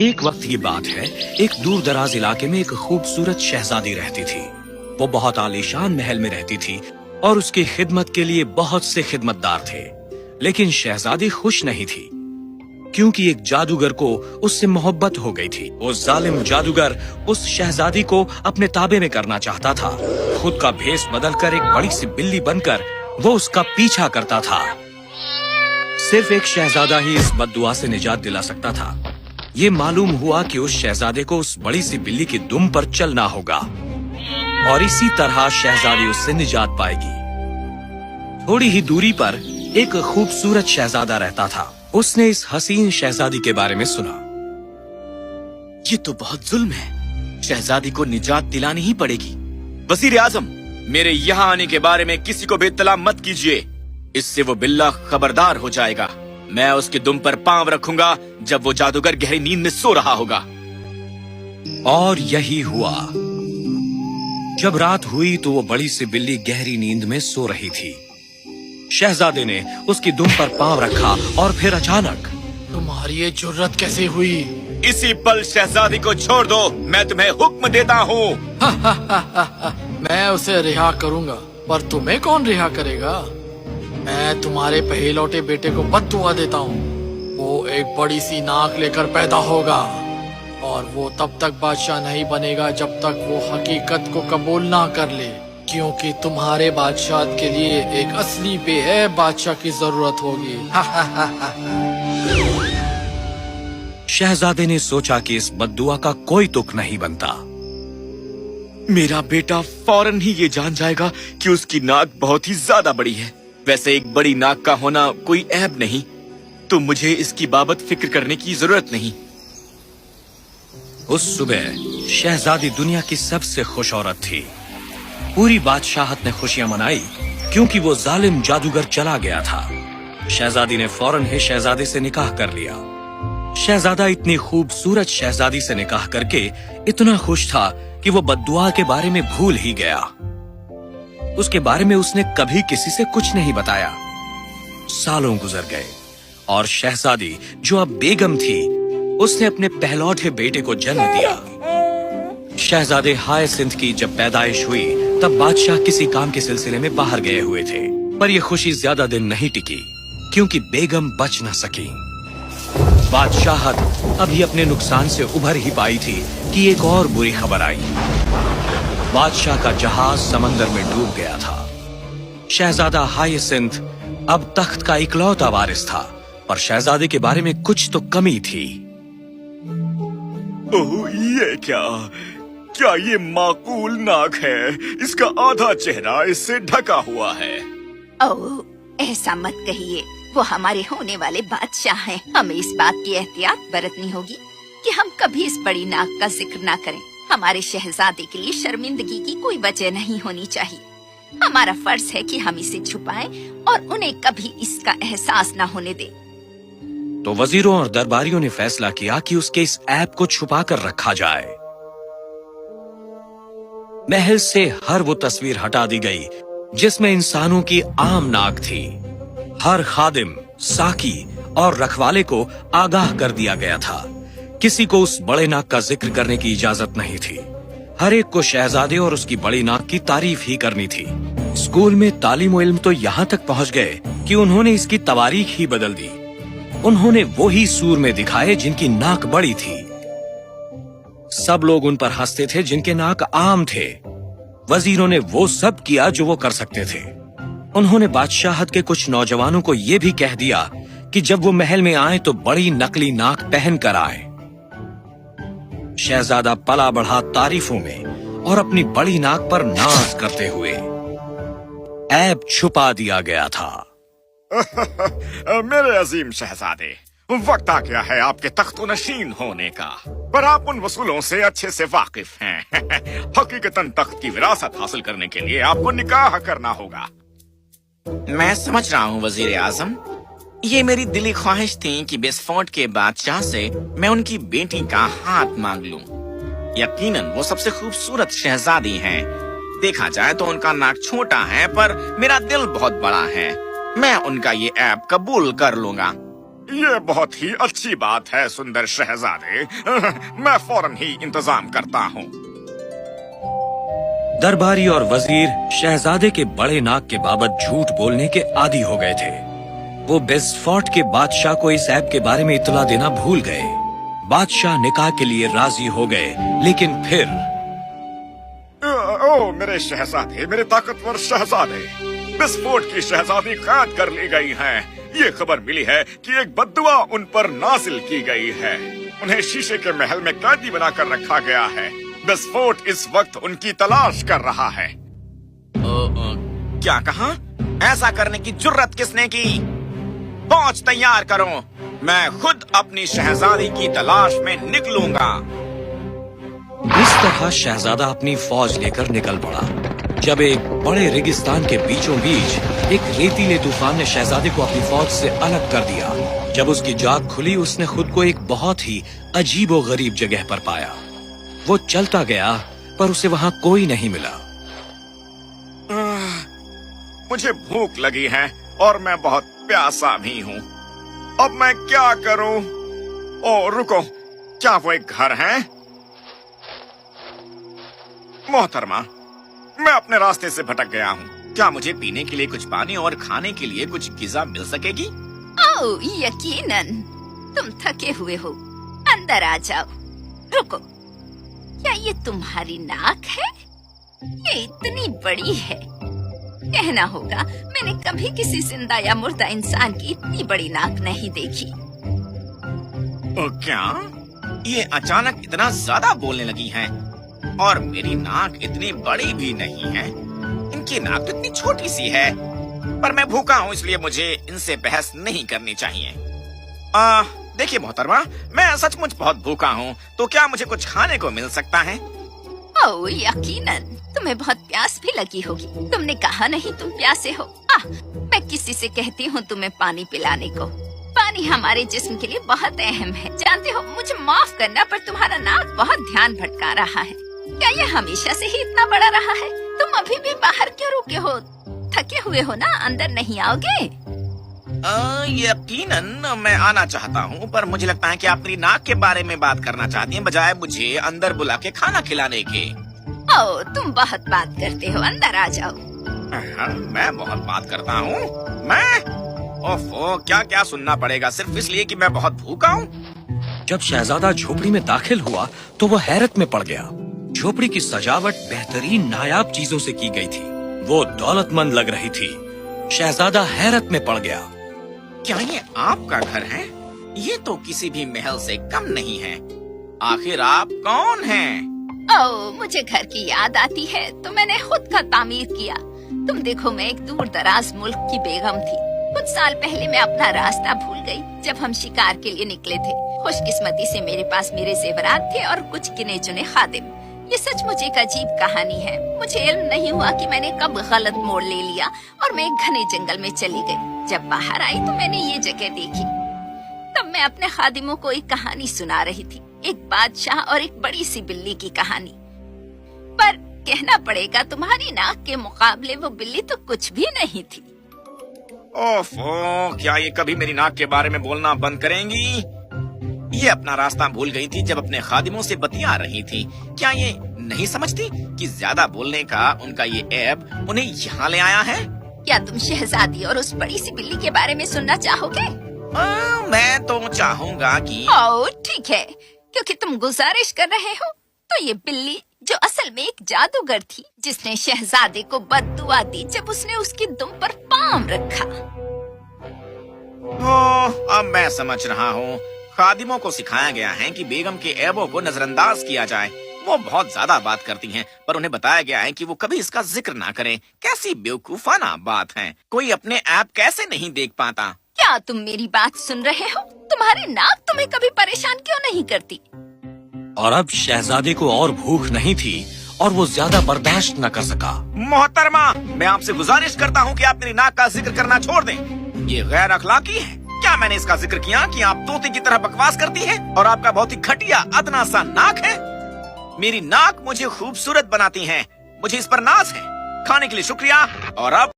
एक वक्त की बात है, एक दूर दराज इलाके में एक खूबसूरत शहजादी रहती थी। वो बहुत आलीशान महल में रहती थी और उसकी खिदमत के लिए बहुत से खिदमतदार थे। लेकिन शहजादी खुश नहीं थी, क्योंकि एक जादूगर को उससे मोहब्बत हो गई थी। वो जालिम जादूगर उस शहजादी को अपने ताबे में करना चाहता था। खुद का भेष बदलकर एक बड़ी सी बिल्ली बनकर वो उसका पीछा करता था। सिर्फ एक शहजादा ही इस बद्दुआ से निजात दिला सकता था। ये मालूम हुआ कि उस शहजादे को उस बड़ी सी बिल्ली की दुम पर चलना होगा और इसी तरह शहजादी उससे निजात पाएगी। थोड़ी ही दूरी पर एक खूबसूरत शहजादा रहता था। उसने इस हसीन शहजादी के बारे में सुना। ये तो बहुत जुल्म है। शहजादी को निजात दिलानी ही पड़ेगी। वजीर आजम, मेरे यहाँ आने के बारे में किसी को भी इत्तला मत कीजिए। इससे वो बिल्ला खबरदार हो जाएगा। मैं उसके दुम पर पांव रखूंगा जब वो जादूगर गहरी नींद में सो रहा होगा। और यही हुआ। जब रात हुई तो वो बड़ी सी बिल्ली गहरी नींद में सो रही थी। शहजादे ने उसकी दुम पर पांव रखा और फिर अचानक, तुम्हारी ये जुर्रत कैसे हुई? इसी पल शहजादी को छोड़ दो, मैं तुम्हें हुक्म देता हूँ। मैं उसे रिहा करूंगा, पर तुम्हें कौन रिहा करेगा? मैं तुम्हारे पहलौटे बेटे को बद्दुआ देता हूँ। वो एक बड़ी सी नाक लेकर पैदा होगा और वो तब तक बादशाह नहीं बनेगा जब तक वो हकीकत को कबूल ना कर ले, क्योंकि तुम्हारे बादशाह के लिए एक असली बेऐब बादशाह की जरूरत होगी। शहजादे ने सोचा कि इस बद्दुआ का कोई तुक नहीं बनता। मेरा बेटा फौरन ही ये जान जाएगा कि उसकी नाक बहुत ही ज्यादा बड़ी है। वैसे एक बड़ी नाक का होना कोई ऐब नहीं, तो मुझे इसकी बाबत फिक्र करने की जरूरत नहीं। उस सुबह शहजादी दुनिया की सबसे खुश औरत थी। पूरी बादशाहत ने खुशियां मनाई क्योंकि वो जालिम जादूगर चला गया था। शहजादी ने फौरन ही शहजादे से निकाह कर लिया। शहजादा इतनी खूबसूरत शहजादी से निकाह करके इतना खुश था कि वो बद्दुआ के बारे में भूल ही गया। उसके बारे में उसने कभी किसी से कुछ नहीं बताया। सालों गुजर गए और शहजादी, जो अब बेगम थी, उसने अपने पहलौठे बेटे को जन्म दिया। शहजादे हायसिंथ की जब पैदाइश हुई तब बादशाह किसी काम के सिलसिले में बाहर गए हुए थे, पर यह खुशी ज्यादा दिन नहीं टिकी क्योंकि बेगम बच न सकी। बादशाहत अभी अपने नुकसान से उभर ही पाई थी कि एक और बुरी खबर आई। बादशाह का जहाज समंदर में डूब गया था। शहजादा हायसिंथ अब तख्त का इकलौता वारिस था, पर शहजादे के बारे में कुछ तो कमी थी। ओह, ये क्या ये माकूल नाक है? इसका आधा चेहरा इससे ढका हुआ है। ओह, ऐसा मत कहिए। वो हमारे होने वाले बादशाह हैं। हमें इस बात की एहतियात बरतनी होगी कि हम कभी इस बड़ी नाक का जिक्र ना करें। हमारे शहजादे के लिए शर्मिंदगी की कोई वजह नहीं होनी चाहिए। हमारा फर्ज है कि हम इसे छुपाएं और उन्हें कभी इसका एहसास ना होने दें। तो वजीरों और दरबारियों ने फैसला किया कि उसके इस ऐप को छुपा कर रखा जाए। महल से हर वो तस्वीर हटा दी गई जिसमें इंसानों की आम नाक थी। हर खादिम, साकी और रखवाले को आगाह कर दिया गया था। किसी को उस बड़े नाक का जिक्र करने की इजाजत नहीं थी। हर एक को शहजादे और उसकी बड़ी नाक की तारीफ ही करनी थी। स्कूल में तालीम और इल्म तो यहाँ तक पहुँच गए कि उन्होंने इसकी तवारीख ही बदल दी। उन्होंने वो ही सूरमे दिखाए जिनकी नाक बड़ी थी। सब लोग उन पर हंसते थे जिनके नाक आम थे। वजीरों ने वो सब किया जो वो कर सकते थे। उन्होंने बादशाहत के कुछ नौजवानों को ये भी कह दिया कि जब वो महल में आए तो बड़ी नकली नाक पहन कर आए। शहजादा पला बढ़ा तारीफों में और अपनी बड़ी नाक पर नाज करते हुए। ऐब छुपा दिया गया था। मेरे अजीम शहजादे, वक्त आ गया है आपके तख्तो नशीन होने का, पर आप उन वसूलों से अच्छे से वाकिफ हैं। हकीकतन तख्त की विरासत हासिल करने के लिए आपको निकाह करना होगा। मैं समझ रहा हूँ वजीर आजम। ये मेरी दिली ख्वाहिश थी कि बिस्फोट के बादशाह से मैं उनकी बेटी का हाथ मांग लूं। यकीनन वो सबसे खूबसूरत शहजादी हैं। देखा जाए तो उनका नाक छोटा है, पर मेरा दिल बहुत बड़ा है। मैं उनका ये ऐप कबूल कर लूंगा। ये बहुत ही अच्छी बात है सुंदर शहजादे। मैं फौरन ही इंतजाम करता हूँ। दरबारी और वजीर शहजादे के बड़े नाक के बाबत झूठ बोलने के आदी हो गए थे। वो बेस्फोर्ट के बादशाह को इस ऐप के बारे में इत्तला देना भूल गए। बादशाह निकाह के लिए राजी हो गए, लेकिन फिर ओ मेरे शहजादे, मेरे ताकतवर शहजादे, बेस्फोर्ट की शहजादी कैद कर ली गई हैं। ये खबर मिली है कि एक बद्दुआ उन पर नाजिल की गई है। उन्हें शीशे के महल में कैदी बनाकर रखा गया है। बेस्फोर्ट इस वक्त उनकी तलाश कर रहा है। क्या कहा? ऐसा करने की जुर्रत किसने की? फौज तैयार करो, मैं खुद अपनी शहजादी की तलाश में निकलूंगा। इस तरह शहजादा अपनी फौज लेकर निकल पड़ा। जब एक बड़े रेगिस्तान के बीचों बीच एक रेतीले तूफान ने शहजादे को अपनी फौज से अलग कर दिया। जब उसकी जाग खुली, उसने खुद को एक बहुत ही अजीबो गरीब जगह पर पाया। वो चलता गया, पर उसे वहाँ कोई नहीं मिला। मुझे भूख लगी है और मैं बहुत प्यासा भी हूँ। अब मैं क्या करूँ? ओ रुको, क्या वो एक घर है? मोहतरमा, मैं अपने रास्ते से भटक गया हूँ। क्या मुझे पीने के लिए कुछ पानी और खाने के लिए कुछ गिज़ा मिल सकेगी? ओह, यकीनन तुम थके हुए हो, अंदर आ जाओ। रुको, क्या ये तुम्हारी नाक है? ये इतनी बड़ी है। कहना होगा मैंने कभी किसी जिंदा या मुर्दा इंसान की इतनी बड़ी नाक नहीं देखी। क्या ये अचानक इतना ज्यादा बोलने लगी हैं? और मेरी नाक इतनी बड़ी भी नहीं है। इनकी नाक तो इतनी छोटी सी है। पर मैं भूखा हूँ, इसलिए मुझे इनसे बहस नहीं करनी चाहिए। देखिए मोहतरमा, मैं सचमुच बहुत भूखा हूँ, तो क्या मुझे कुछ खाने को मिल सकता है? ओह, यकीनन तुम्हें बहुत प्यास भी लगी होगी। तुमने कहा नहीं तुम प्यासे हो। मैं किसी से कहती हूँ तुम्हें पानी पिलाने को। पानी हमारे जिस्म के लिए बहुत अहम है। जानते हो, मुझे माफ करना, पर तुम्हारा नाक बहुत ध्यान भटका रहा है। क्या ये हमेशा से ही इतना बड़ा रहा है? तुम अभी भी बाहर क्यों रुके हो? थके हुए हो ना, अंदर नहीं आओगे? यकीनन मैं आना चाहता हूँ, पर मुझे लगता है कि आप मेरी नाक के बारे में बात करना चाहती हैं, बजाय मुझे अंदर बुला के खाना खिलाने के। ओह, तुम बहुत बात करते हो, अंदर आ जाओ। मैं बहुत बात करता हूँ? मैं? ओफो, क्या क्या सुनना पड़ेगा सिर्फ इसलिए कि मैं बहुत भूखा हूँ। जब शहजादा झोपड़ी में दाखिल हुआ तो वो हैरत में पड़ गया। झोपड़ी की सजावट बेहतरीन नायाब चीजों से की गई थी। वो दौलतमंद लग रही थी। शहजादा हैरत में पड़ गया। क्या ये आपका घर है? ये तो किसी भी महल से कम नहीं है। आखिर आप कौन हैं? ओह, मुझे घर की याद आती है तो मैंने खुद का तामीर किया। तुम देखो, मैं एक दूर दराज मुल्क की बेगम थी। कुछ साल पहले मैं अपना रास्ता भूल गई जब हम शिकार के लिए निकले थे। खुशकिस्मती से मेरे पास मेरे जेवरात थे और कुछ गिने चुने खादिम। ये सचमुच एक अजीब कहानी है। मुझे इल्म नहीं हुआ कि मैंने कब गलत मोड़ ले लिया और मैं एक घने जंगल में चली गई। जब बाहर आई तो मैंने ये जगह देखी। तब मैं अपने खादिमों को एक कहानी सुना रही थी, एक बादशाह और एक बड़ी सी बिल्ली की कहानी। पर कहना पड़ेगा, तुम्हारी नाक के मुकाबले वो बिल्ली तो कुछ भी नहीं थी। ओफो, क्या ये कभी मेरी नाक के बारे में बोलना बंद करेंगी? ये अपना रास्ता भूल गई थी जब अपने खादिमों से बतिया रही थी। क्या ये नहीं समझती कि ज्यादा बोलने का उनका ये ऐब उन्हें यहाँ ले आया है? क्या तुम शहजादी और उस बड़ी सी बिल्ली के बारे में सुनना चाहोगे? मैं तो चाहूँगा कि ओह, ठीक है, क्योंकि तुम गुजारिश कर रहे हो तो ये बिल्ली, जो असल में एक जादूगर थी, जिसने शहजादे को बद्दुआ दी जब उसने उसकी दुम पर पाम रखा। अब मैं समझ रहा हूँ। खादिमों को सिखाया गया है कि बेगम के ऐबों को नजरअंदाज किया जाए। वो बहुत ज्यादा बात करती हैं, पर उन्हें बताया गया है कि वो कभी इसका जिक्र ना करें। कैसी बेवकूफाना बात है। कोई अपने ऐब कैसे नहीं देख पाता? क्या तुम मेरी बात सुन रहे हो? तुम्हारी नाक तुम्हें कभी परेशान क्यों नहीं करती? और अब शहजादे को और भूख नहीं थी और वो ज्यादा बर्दाश्त न कर सका। मोहतरमा, मैं आपसे गुजारिश करता हूँ कि आप मेरी नाक का जिक्र करना छोड़ दें। ये गैर अखलाकी है। क्या मैंने इसका जिक्र किया कि आप तोते की तरह बकवास करती हैं और आपका बहुत ही घटिया अदना सा नाक है? मेरी नाक मुझे खूबसूरत बनाती है। मुझे इस पर नाज है। खाने के लिए शुक्रिया। और अब